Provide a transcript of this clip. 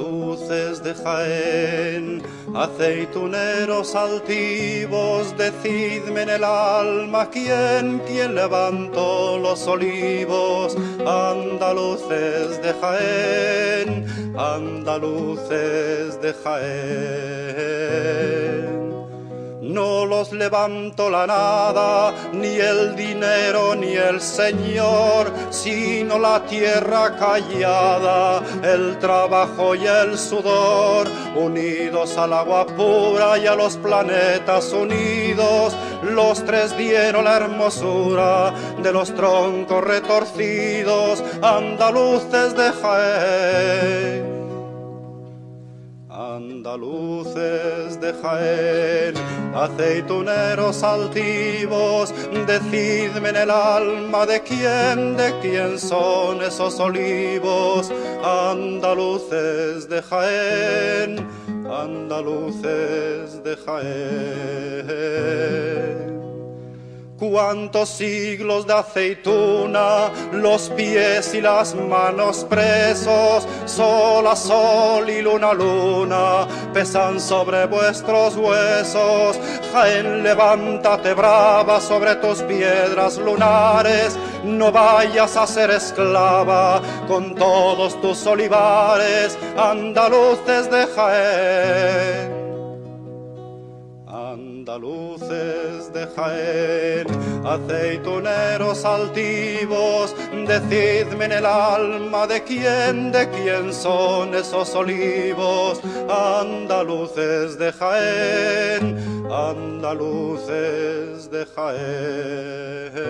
Andaluces de Jaén, aceituneros altivos, decidme en el alma quién levantó los olivos. Andaluces de Jaén, andaluces de Jaén. No los levantó la nada, ni el dinero, ni el Señor, sino la tierra callada, el trabajo y el sudor, unidos al agua pura y a los planetas unidos. Los tres dieron la hermosura de los troncos retorcidos, andaluces de Jaén. Andaluces de Jaén, aceituneros altivos, decidme en el alma de quién son esos olivos. Andaluces de Jaén, andaluces de Jaén. Cuántos siglos de aceituna, los pies y las manos presos, sol a sol y luna a luna, pesan sobre vuestros huesos. Jaén, levántate brava sobre tus piedras lunares, no vayas a ser esclava con todos tus olivares. Andaluces de Jaén, andaluces de Jaén, aceituneros altivos, decidme en el alma de quién son esos olivos. Andaluces de Jaén, andaluces de Jaén.